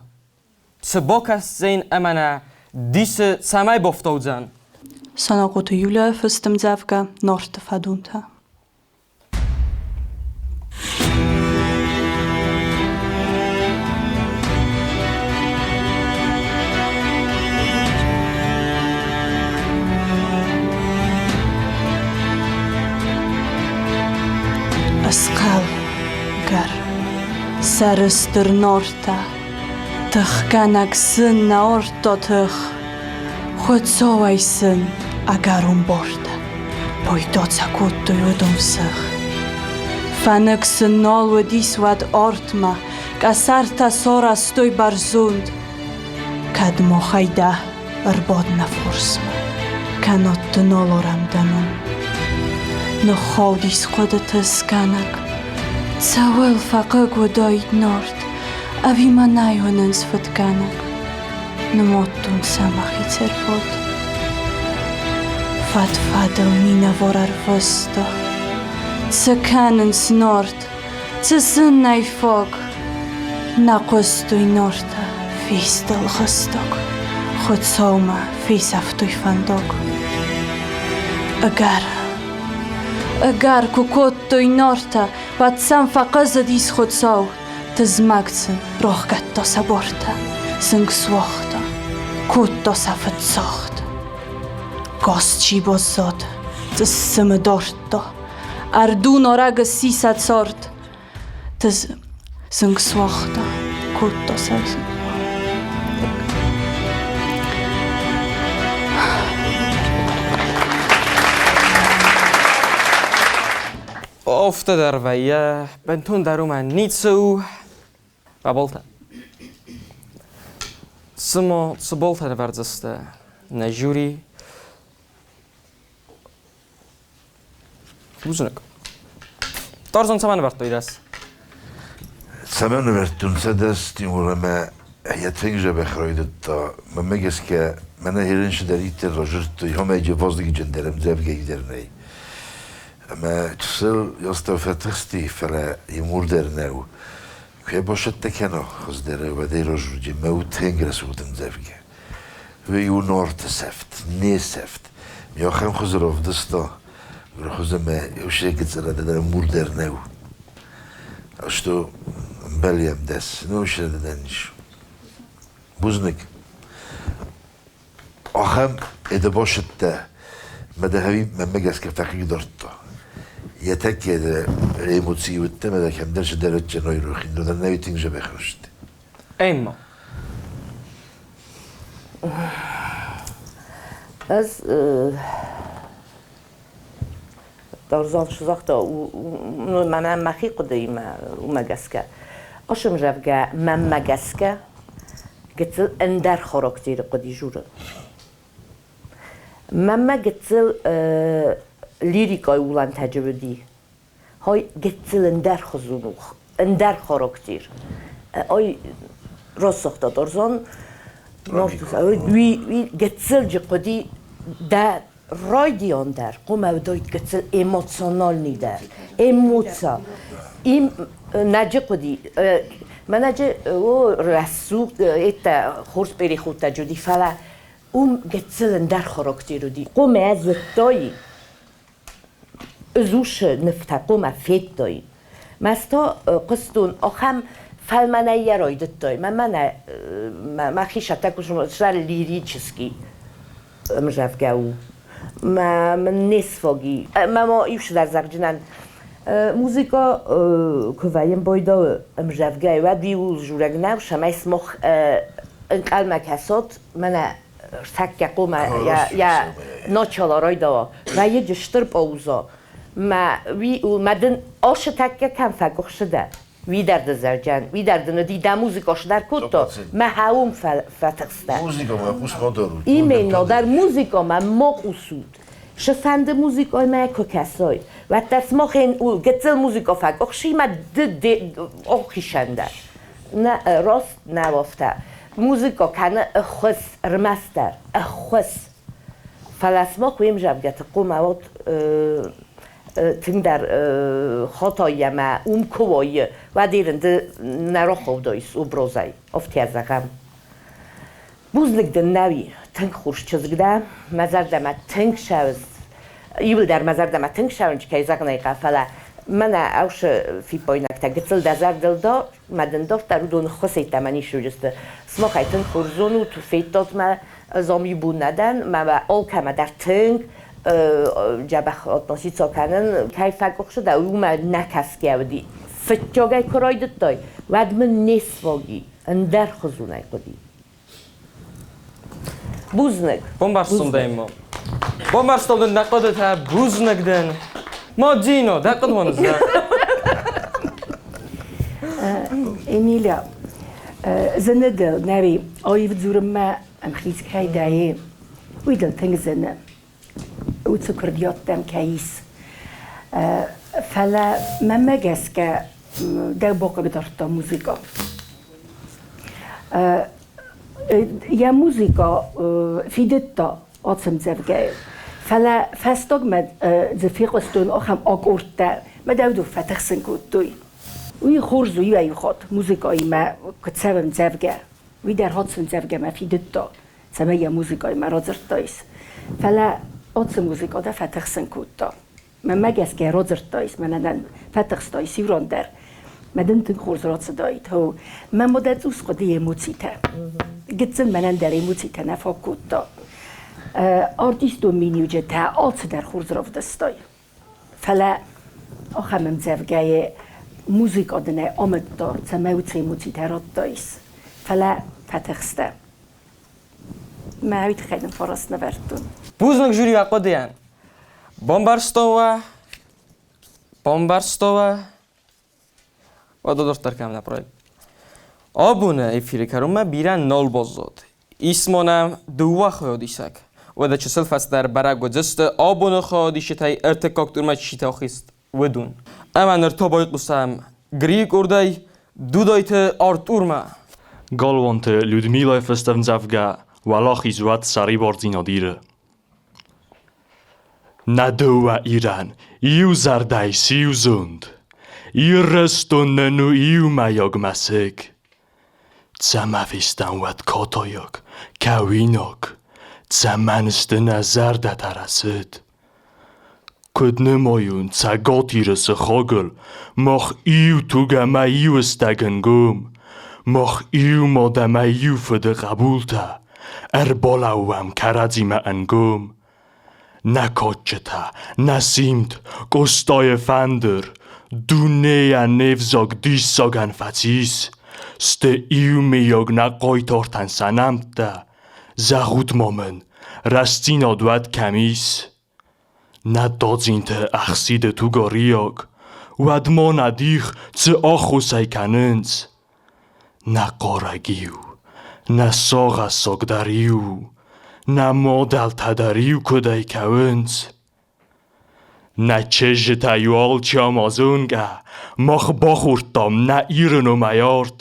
تباکست زین امنه دیس سمای بافتاوزن سناقوت یولا فستم زفگا نارت فدونتا Sarıstır norta, tıxkanak sın na orta tıx, xodsovaj sın agarum borta, pojtoca kuttu judum vsych. Fanek syn nolwy diswad ortma, kasarta sora stoj barzund, kad mohajda rbodna forsma, kanot noloram danun. No chodis choda tăskanak, całel faqăg doit nord, avimanaihonen sfătkanak, no mottun samahicer vod. Fadel mina vorar văsto, Цăcanen snort, цăsânnai foc, naqostui norta, fistel găstoc, xotsauma fisaftui fandok. Agar cu cottui norta, patsam faqăză dis xotsau, tăzmagțân rohgatto saborta, sâng svohta, kutto sa fătsohta. Gosci bozot, tăsămă dorto, Ardun ora găsisa sort, sâng svohta, kutto sa Ofte derweie, bentun daarom aan niet zo babolta. Samo babolta verzaste na jury. Uzunuk. Tarzan saman vart doidas. Saman vertun sedes timulama yetfinge bekhroydetta. Memegeske mena hirinş derite rojurtu homeje vozdig genderem zevge giderney. Ama çsıl yosta fetxti fela imurderneu. Kje boşette keno xozdere ve de rojurje meutengres uden zevge. Ve ju norte seft, ne seft. Jo khem khuzrov dasta. Rozumie, już jak zaradę murderneu. A što beljem des, no już deniş. Buznik. Aham ede boşette. Medehavi memmeges keftaki dorto. Yetek yede emotsi utte medek hem derse derece noyruhin. Do da nevitince bekhroşti. Emma. Az Darzan şuzaqta mən məxi qudayım umagaska. Aşım rəvgə məmmagaska gətil əndər xarakteri qudi jura. Məmmə gətil lirikay ulan təcrübedi. Hay gətil əndər xuzunuq, əndər xarakter. Ay rastaqda Darzan gətil qudi də Radion der, come doit găsă emoționalni der, emoția. Nage qudi, nage o rasu etta horse perihuta judi fala găsă der karakteru di. Come aztoi, zuş nefta come fettoi. Masta qistun axam falmanaya roydetoi. Ma xishata kushmo shal liricheski. Mrzawgał. Ma nesfogi. Mamo już dar zardzinan. Muzyka kowajem bojdo mrzawgał. Wadiu żuragnał, szamaj smoch kalma kasot. Mana sakya koma ya noçala roydo. Va yeje ştırp ouzo. Ma den oşı takya kan fagoşda. Vidar da zarcan, vidar da nadida muzika şdar kutto. Ma haum fatxsta. Muzika ma pusmodoru. Imенно dar muzika ma moqusud. Şefende muzika ma kokasay. Ve das machen gezel muzika fagoşi ma de oxişanda. Na rost na wafta. Muzika kana xos rmaster, xos. Falasmak vim javgat qumawat تندر خطایی ما کوایی و دیرند نراخو دایس و برازای افتیازگم بوزلک دن نوی تنگ خوش چزگده مزار دم تنگ شوز یول در مزار دم تنگ شون چه زغنای قفله من اوش فی پایینک تگتل دزار دل دا مدن داشت در دون خسی تمنی شوجست سماخای تنگ خورزونو تو فیتات ما زامی بود ندن ما آل کم در تنگ جبخ آتناسی تا کنن که فکر شده او ما نکس کردی فتجاگای کراید دای ود من نسواگی اندر خزونای قدی بوزنگ بومبارستون دایم ما بومبارستون نقد تا بوزنگ دن ما جینو دقت ونز Emilia, زندل نبی آیف زورم ما امخیز که دایی ویدل تنگ زنه او تکردیات دم کیس فلا من مگس که در باقی دارتا موسیقا یا موسیقا فیدتا آتسم زفگه فلا فستاگ مد زفیق استون آخم آگورتا مدودو فتح سنگود دوی وی خورز وی وی خود موسیقای ما کتسبم زفگه وی در هاتسم زفگه ما فیدتا سمه موسیقای ما رازرتایس فلا آتسم موسیقا دا فتح سنگود دا من مگس که رازرتایس من ندن فتح ستایسی وران در مدن تن خورز راتس دایت هو من مدت اوس قدی موسیقا گتسن من در موسیقا نفاکود دا آرتیست دومینیو جتا آلت در خورز راف دستای فلا آخمم زفگه موسیقا دنه آمد دار سماوتسی موسیقا رات دایس فلا فتخسته ما هیت خیلی فراس نوردون بوزنگ جوری وقت دیان بومبارستوا و دو دست ترکم نپرای آبونه افیری کارم ما بیرن نال بازد اسمانم دو خودیسک و در چسل فست در برگ و جست آبونه خودیش تای ارتکاک دور ما چیتا خیست ودون اما نرتابایت قسم گریک اردای دو دایت آرتور ما Galvante Людмила Festevnzavga Walachi Zuat Saribordzinodire. Nadoa Iran, iu zardai siuzund. Irrestonenu iu mayog masek. Tsamavistan wat kotoyok, kawinok. Tsamanstena zarda taraset. Kudnemoyun tsagotirese chogel, moch iu tugama iu stagengum. Moch iu modama iu fede qabulta, bolauam karadzima angum. Na kocheta, na simt, kostoye fander, dunea nevzog dissogan fatis, ste iu meyog na qoitortan sanamta, zagut momen, rastino dwad kamis. Na dodzinte achside tu goriog, wadmona dich tse ochusay kanens. Na qoragiu, na soga sogdariu, na modal tadariu kudai kawens. Na chejetayu alchamazunga, moch bochurtam na irenu mayart.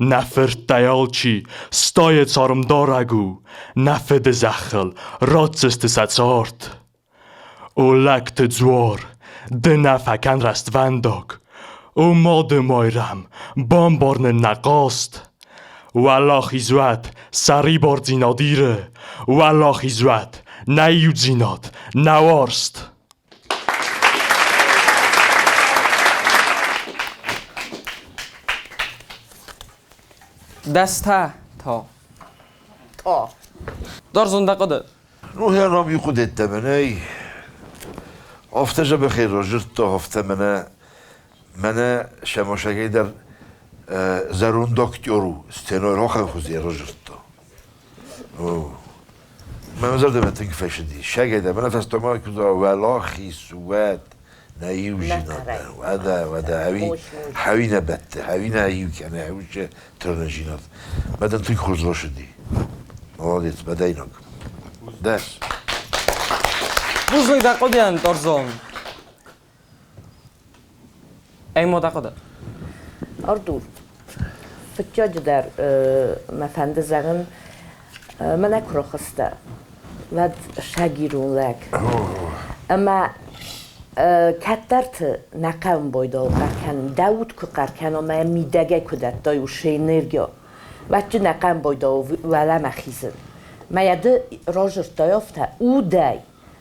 Na fertayalchi, stoje carum doragu, na fede zachel, rotzeste satsart. O lakte zwar, de na fakan rast vandog. O mode moiram, bomborne naqast. Wallah izwat, saribordzinodire. Wallah izwat, nayudzinot, nawarst. دسته تا دار زنده قده روحی نامی خودت تمنی آفتجا بخیر راجرت تا هفته منه شماشگی در زرون دکتیورو استنوی راخم خوزی راجرت تا من مزرده من تنگ فشدی شگی در منه فستما کدا ولاخی سوات نایو جینات ودا هاوی نبته هاوی نایو کنه هاویش ترن جینات بدن تنگ خوز را شدی مالت بدینک دست بوزنگ در قدیان دارزان ای ما در قده آردور فتجاج در مفنده زغن من اکرا خسته و شگیرون لک اما کترت نقم بایدا و قرکن داود که قرکن اما میدگه کدت دای و شینرگیا وچه نقم بایدا و ولا مخیزن ما یاده راجر دایافته او دای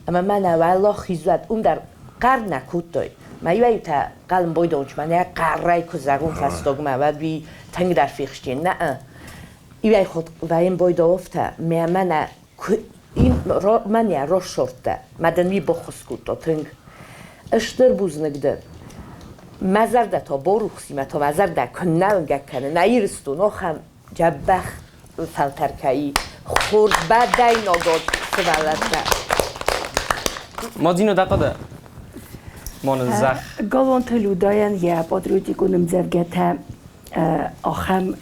اما من والا خیزوت اون در قر نکود دای ما یویو تا قلم بایدا اونچ من یا قرای که زغون فستاگ ما ود بی تنگ در فیخشتین نه یویو خود و این بایدا افته من یا را شرده مدن می بخص کود دا تنگ اشتر بوزنگده مزرده تا بروخسی متا مزرده کنل گکنه نیرستو نخم جبخ فلترکایی خورد بعد دای ناگاد سبالت ما دینو دقیقه مان زخ گالوان تلوداین یا بادروتی کنم زفگت آخم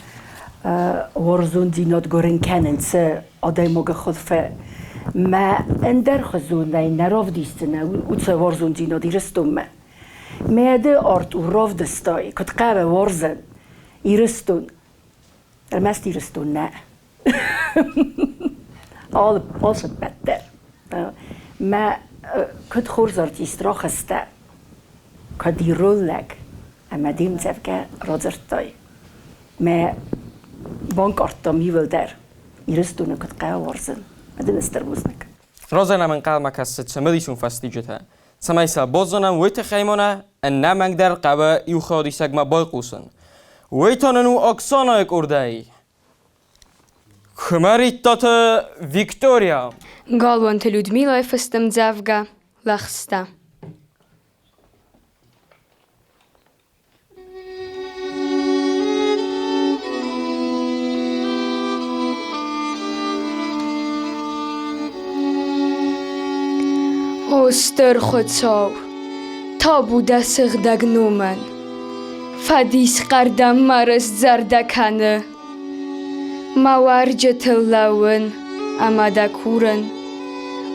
ورزون دینات گرن کنن سه آدای موقع خود فه ما اندر خزون نای نراف دیستنه او سه ورزون دینات ایرستون ما میاده آرت و راف دستای کت قابه ورزن ایرستون المست ایرستون نه آل شد بدتر ما کت خورز آرتیست را خسته کدی رول لگ اما دیم زفگه رازرتای ما بانک آرتا میول در ایرستونه کت قابه ورزن مدن استر بوزنک رازنا من قال مكسد سمديشون فاستيجتها سمايسا بوزنا ويت خيمونا ان نمنگ در قبا يو خادي سگما بايقوسن ويتاننو اكسانا اك ارداي كماريتات فيكتوريا Galvanta Людмила Ефестем Дзавга Лахста. Остер خودساو تا بوده سغدگ نومن فدیس قردم مرس زردکنه ما ورجت اللون اما دکورن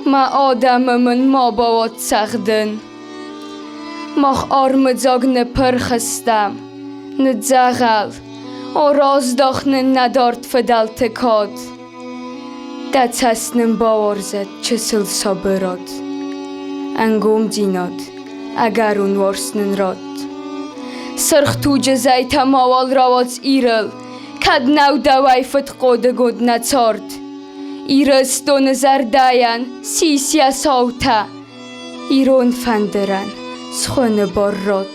ما آدم من ما باوت سغدن ماخ آرمزاگ نپرخستم ندزغل و راز داخن ندارد فدل تکاد ده تسنم باورزد چسل صبراد انگوم دیناد اگر اون ورسنن راد سرخ تو جزای تماوال راوات ایرل کد نو دوای فت قوده گود نتارد ایرستون زرداین سیسیا ساوتا ایرون فندرن سخون بار راد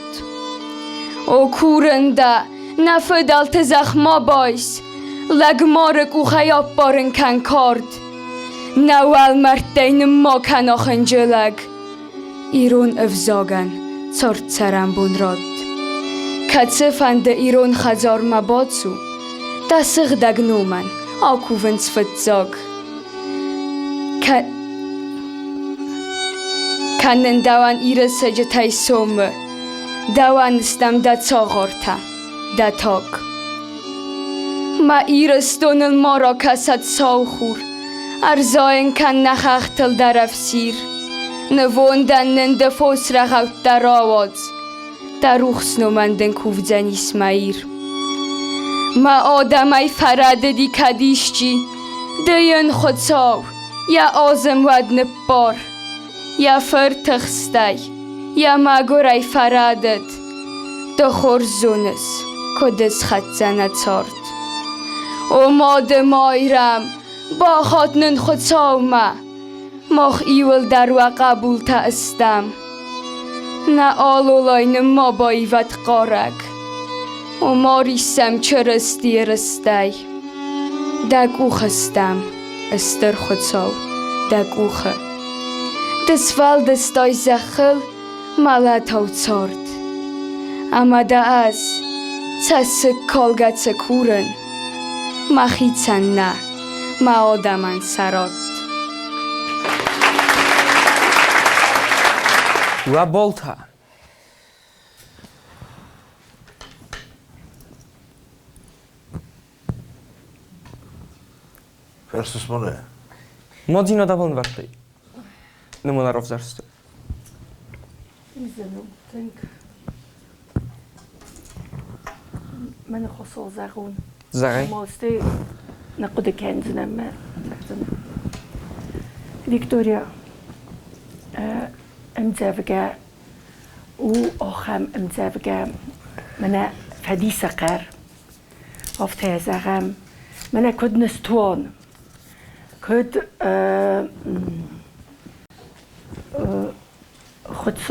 او کورنده نفدال تزخما بایس لگمارک و خیاب بارن کن کارد نوال مرتین ما کنا خنجلگ ایرون افزاگن چارت سرم بون راد کتسه فنده ایرون خزار مبادسو دسغ دگنومن آکوون سفتزاگ کنن دوان ایرس جتای سومه دوان استم دا چاغارتا دا تاگ ما ایرستون المارا کسد ساوخور ارزاین کن نخختل در افسیر نووندن ننده فوس رخوت در آواز در روخسنو مندن کوفزن اسمایر ما آدمای فرده دی کدیشچی دین خودساو یا آزم ود نبار یا فرتخستی یا مگورای فردد دخور زونس کدس خط زنت سارد او ماده مایرم با خاطنن خودساو ماخ ایول در و قبول تا استم نه آلولاین ما با ایوت قارک و ما ریسم چرستی رستی دگ اوخ استم استر خودساو دگ اوخه دسوال دستای زخل ملت او چارد اما ده از چسک کالگت سکورن ما خیچن نه ما آدمن سراد و بالتا Versus money. ما دینو دابون وقتی نمونه رفت زرسته میزنم تنک من خصوصا زغون زغی ماستی نقد کنزنم ما ویکتوریا امزافقا و آخم امزافقا من فدی سقر افته زغم من کد نستوان کد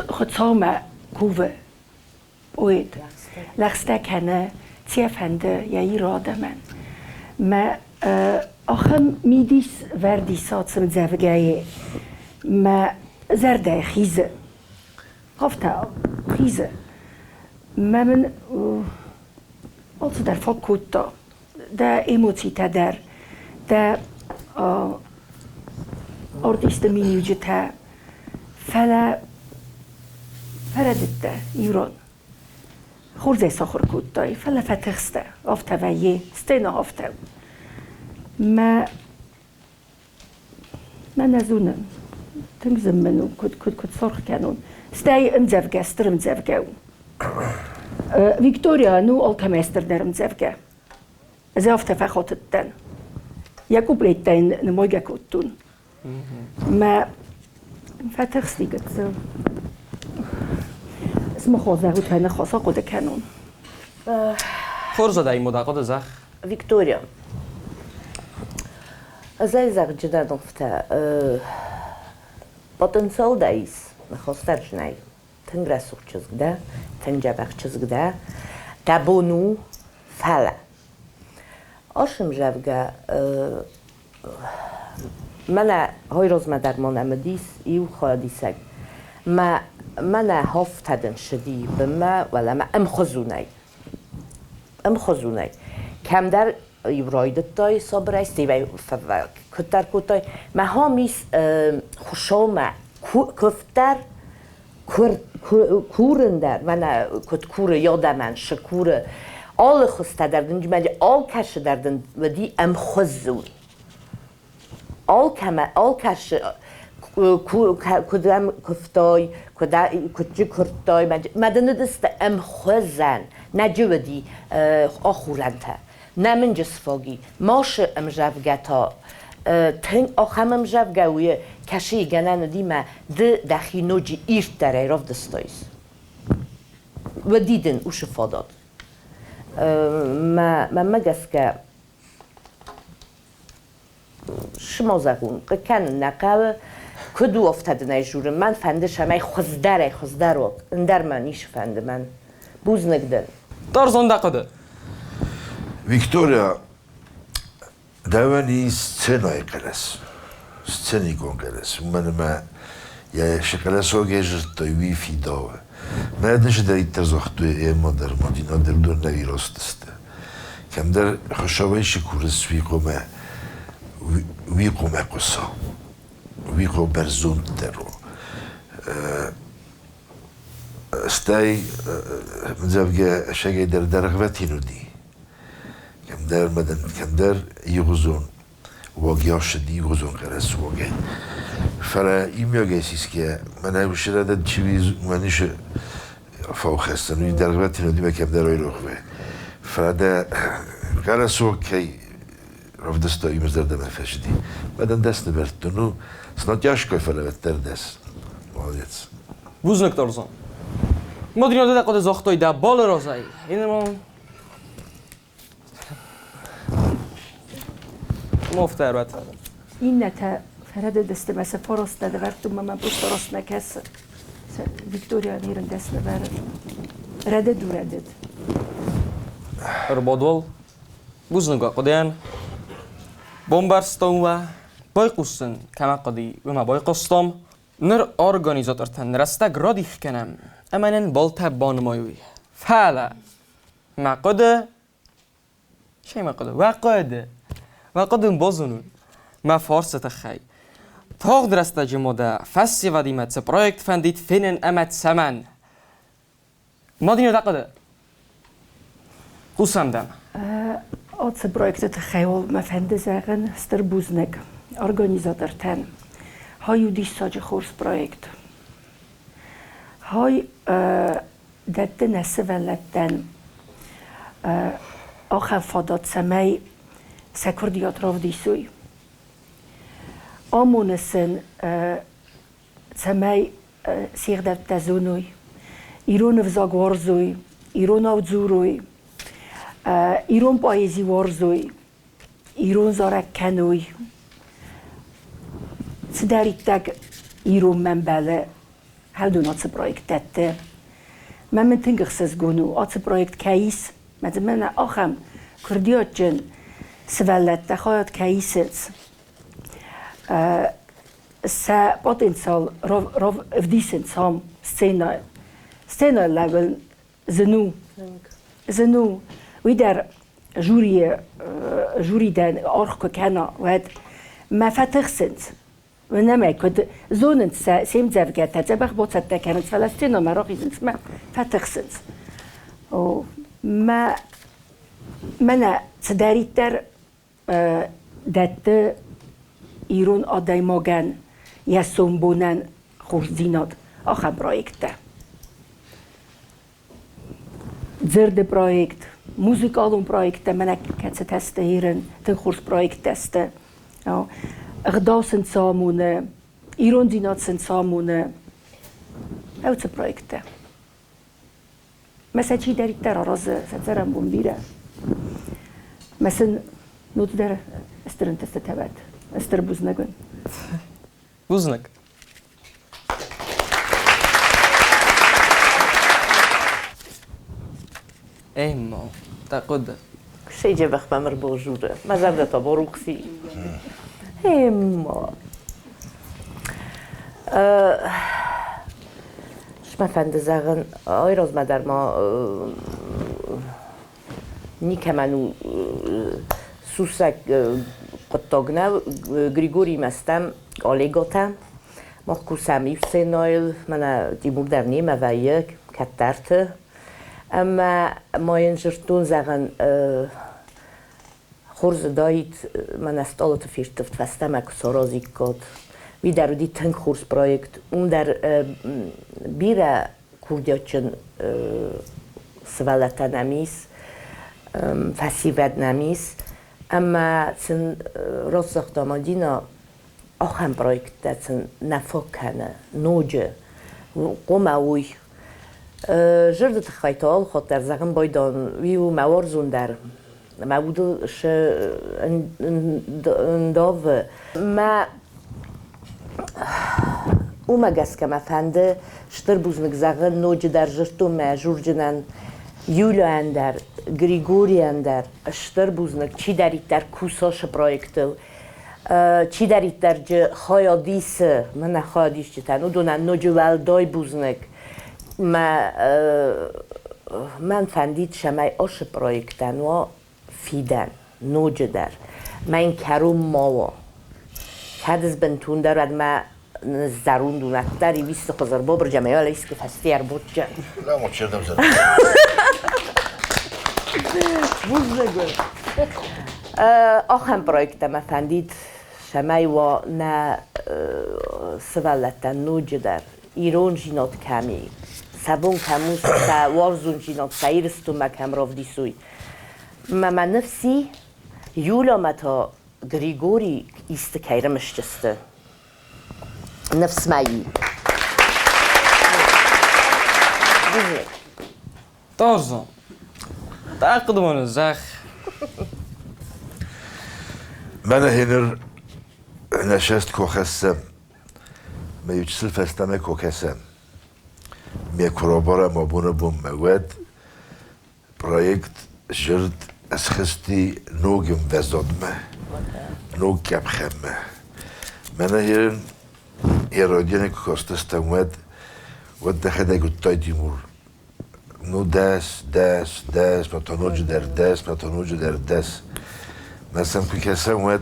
خود سامه کوه اوید لخسته کنه تیفنده یا ایراده من آخم میدیس وردی ساتسم زفگه ما زرده خیزه هفته خیزه من also در فکوتا در ایموتی تا در artist minüce ta فلا دته ایران خورده ساخر کودتای فلا فتخسته آفته و یه ستینا آفته ما نزونم تنگزم منو کد سرخ کنون ستای امزفگه ستر امزفگه ویکتوریا نو الکمستر در امزفگه از آفته فخوتت دن یکو بریتین نمویگه کودتون ما فتخستی گتزم اسم خوزه و تنه خوزه قده کنون خورزه دایی مدقاد زخ ویکتوریا ازای زخ جدا نفته پتانسیل داییز نخواستر جنای تنگ رسوخ چزگده تنگ جبخ چزگده دبونو فله آشم جوگه من های روز ما در مانمدیس ایو خواهدیسک من هفتدن شدی به ما ولی ما ام خزونی کم در رایدت دای صبر است دیوی کتر کتای ما همیس خوشام کفتر کورندر من کت کور یادم من شکور آل خسته دردن جمعی آل کش دردن و دی ام خزون آل کش کدام کفتای کدی کرتای مدن دست ام خزن نجودی آخورنته نمن جسفاگی ماش ام جفگتا تنگ آخم ام جفگویه کشی گنن دی ما دخی نوجی ایرت داره رفت دستایز و دیدن او شفادات ما مگس که شما زگون قکن نقل کدو افتاده نیجورم من فنده شمای خزدره وقت اندر من نیش فنده من بوز نگدن دارزان دقده ویکتوریا دوانی سcenای قلس سcenی کن قلس ما یا شقلس ها گیجر تایوی فی داوه ما ادنش در این ترزاختوی ایما در مدینا در دور نوی راست است کم در خشاوی شکورس ویقو مقصا ویقو برزون درو استای مزاوجه شجع در رغبتی نودی کم در مدن کم در یغزون واقعیش دی یغزون قرص واقع فرا ایمیاگیسیس که من همیشه داد چیزی منیش فوق هستن در رغبتی نودی مکم در روی رخوه فرا در قرص واقعی رفت دایی مزدر مفشدی بعدن دست نبردنو سنت یاشکای فرا بتر دست مالیت بوزنک دارزان مدیریت دقیق زاختای در بال رازایی این ما مفتر بات این نتا فرد دست مثل فراست داده ورد و من بوست راست نکس ویکتوریا نیرن دست نبرد ردد ربادوال بوزنک قدیان بومبارستون و بایقوسن کم قدی و ما بایقوستم نر ارگانیزاتورتن رستگ رادیخ کنم امانن بالت بانمایوی فعلا مقده شی مقده وقده بازونون ما فارس تخی تاق درسته جموده فسی و دیمت پروژه فندید فینن امت سمن مادینو دقده قوسم دم Als project te geven, maar vinden zeggen, sterboeznek, organisator ten. Hij die zo'n groot project. Hij dat de nesse wel ten. Ook hij vadat ze mij sekurdiat rof die zoe. Amonesen ze mij zich dat te zonoi. Iron vzagwarzoi, Iron oudzuroi. ایران پاییزی ورزوی، ایران زارک کنوی. سداری تگ ایران من بله، هل دو نات پروژه داده. من تنگخسز گونو، آت پروژه کیس، من آخام کردیات جن سوالت دخوات کیست. س پتانسیل رو افدیسن سام سنا لول زنو ويدر جوري دان أرخو كانا وهاد ما فتخسنت ونما كنت زونن سيم زرقات تزبخ بوتسات كانت فلسطين وما روحي ما فتخسنت ما منا تداريتر دات إيرون أداي موغان يسوم بونان خوش زيناد آخر برويكتا زرد برويكت موسيقالون برويكتا منا كاتس تستا هيرن تنخورس برويكت تستا غداسن سامونه إيرون زيناد سن سامونه أوتس برويكتا مثلا چی دارید در آراز سرم بومبیره مثلا نوت داره استرن تست تبعت استر بوزنگون بوزنگ اما تقد شي جبخ بمر بوجوده ما زبده تا بروكسي اما ما فند زغن آی روز ما در ما نیکمانو سوسک قطعنا گریگوری مستم آلیگاتم ما کورسم ایفسنایل من دیمور در نیمه و یک کترته اما ما اینجرتون زغن خورز دایت من استالت فیرتفت فستم اکو سارازی کد وی در دی تنگ خورس پروژه اون در بیره کوردیاتچن سوالت نمیس فسیبت نمیس اما سن راست آمدینا آخر پروژه تن نفاکنه نوجه قوم اوی جرد تخیطال خاطر زغن بایدان ویو موارزون در مودش انداو ما اوما گس که مفنده شتر بوزنگ زغن نوج در جرتو ما جورجنن یولو اندر گریگوری اندر شتر بوزنگ چی دارید در کوساش پروژه چی دارید در جه خیادیس من خیادیش چتن او دونن نوج ولدای بوزنگ من فندید شمای آش پروژه و فیدن نوج در من کروم ماوا کدز بنتون دارد ما زرون دونت داری 20,000 بابر جمعی ها لیست که فستیر بود جن لا ما چردم زرون بوزنگون آخر پروژه ما فندید شمای و نه سوالتا نوج در ایران جینات کمی سبون کموس تا وارزون جینات سایرستو مکم راف دیسوی ما نفسی یولا متا گریگوری ایست کیرمش جسته نفس مایی تارزان تقدمان زخ من هنر نشست کوخستم ما یوچسل فستم کوخستم می کراباره ما بونه بوم مواد پروژه جرد از خستی نوگم وزادمه نوگ کم خمه من هیرن ایرادیانه که کاستستم ود دخده گوتای دیمور نو دست متانوج در دست مثلا که کسم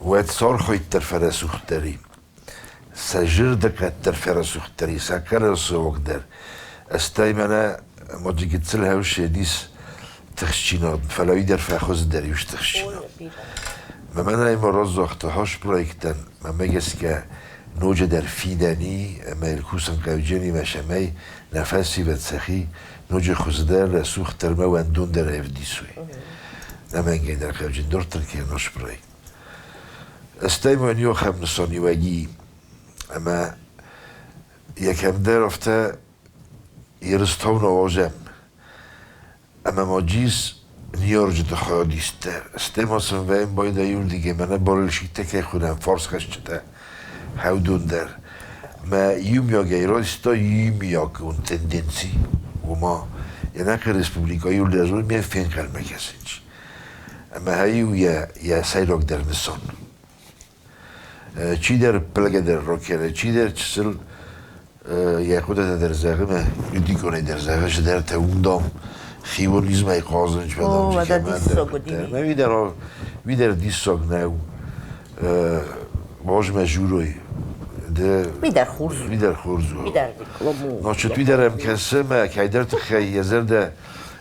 ود سار خواهید تر فرسوخت داری سجر دقت تر فرسوخت داری سکر سوق در استای منه ماجیگت سل هاوش دیس تخشینات فلاوی در فخوز داریوش تخشینات من ایما راز هاش پروژه من مگس که نوجه در فیدنی ملکوسن قوجانی مشمی نفسی و تسخی نوجه خوزدر رسوخ ترمه و اندون در افدیسوی نمنگه در قوجین دورتر که ناش پروژه استای منیو خم نسانی وگی اما یکم در افته یرستون آواجم اما ماجیز نیارج خیالیستر استماسم و این باید ایول دیگه منه بالشیته که خودم فارس خشته هودون در ما یوم یا گیراستا یوم یا اون تندنسی و ما یه نکه رسپوبلیکایی یول در زور میه فین کلمه کسینج اما هایو یا سیلاک در نسان چی در پلگه در راکره چی در چسل یه خودت در زغمه یودی کنه در زغش در توندام خیولیزم ای قازنج بدم و در دیساگو دیمی وی در دیساگ نو باش مجوروی وی در خورزو وی در خورزو وی در کلومو ناچت وی در امکسه ما که در تخیی یزر ده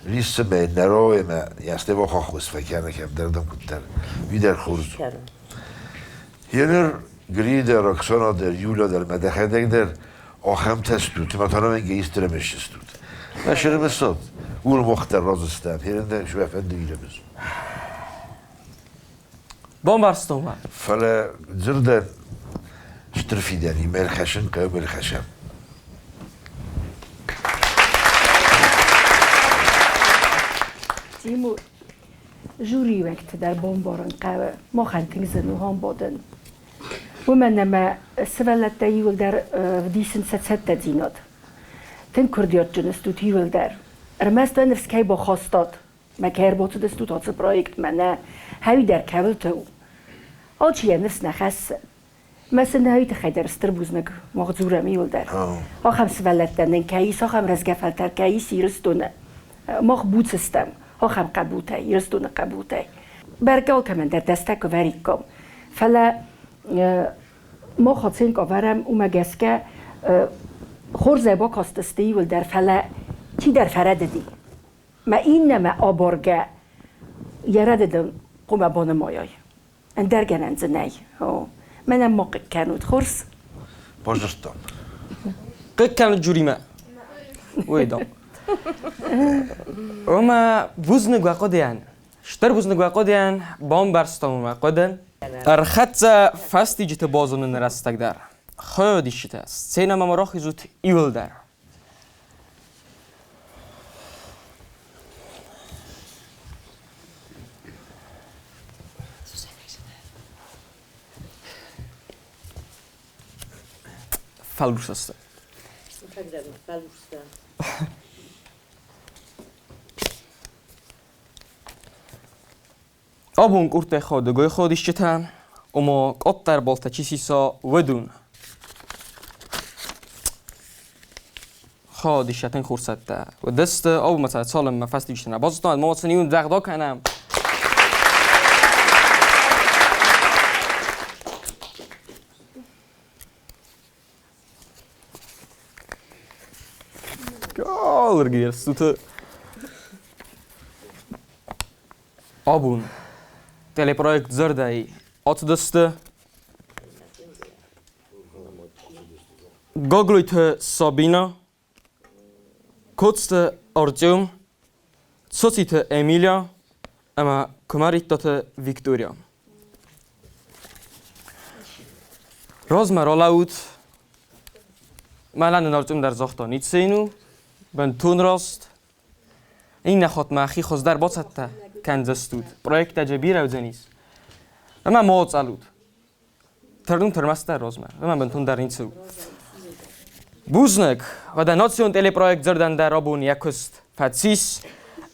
ریس ما نرای ما یسته با خواهوز فکنه که دردم کتر وی در خورزو هیلر گری در رکسانا در یولا در مدخه در آخم تستود مثلا من گیستر مشستود نشره بسات اون مختار راز استم هیرنده شو افنده گیره بزن بامبرستومه فلا زرده شترفیدنی ملخشن قوم ملخشن تیمور جوری وقت در بمباران قوه ما خانتین زنو هم بودن و من نما سوالت دایول در دیسن ست دیناد تن کردیات جنستو تیول در ارمست نفس کی با خواستاد مکر با تو دستو تاц پروژه منه هایی در کابل تو آچیه نفس نخست مثلا هایی تخیل استر بوزنگ مغزورم میول در آخم سوالت دندن کیس آخم رزگفل تر کیس یرستونه ماخ بود سیستم آخم قبول تای یرستونه قبول تای برگال کمن در دستک و وری کم فلا ما خاطرین که آورم اومگس که خورزه با کاستستی ول در فلا چی در فرد دی ما این نما آبارگه یرد دم قوم بان مایای اندرگن انزنی منم موقع کنود خورس باشستم قد كانت جريمة ويدام وما بوزنك وقديان شتر بوزنك وقديان بام برستم وقدن ارخت فستی جت بازون نرستک در خودی شده سینا مراخی زود ایول در فالبورس است آبون کرده خودگوی خودش چتن اما قطر بالتا چیزی سا ودون خودش چتن خورسد ده و دست آب مثلا سالم مفستی چتن باز تو ما مثلا اون دغدا کنم Alır gider sütü. Abun. Teleprojekt Zırda'yı atdıstı. Goglujte Sabina. Kocte Artyom. Socite Emilia. Ama Kumarittate Victoria. Rozmar Olaut. Malan Artyom در زاختا نیتسینو. بن تون راست این نخواد ماخی خوز در باست تا کنزستود پروژه تجربی رو زنیس اما موت علود تردون ترمست روزمر اما بن تون در این سو بوزنک و در ناسیون تلی پروژه زردن در آبون یکست فتسیس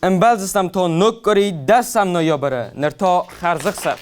امبالزستم تا نک کری دستم نیا بره نرتا خرزق سر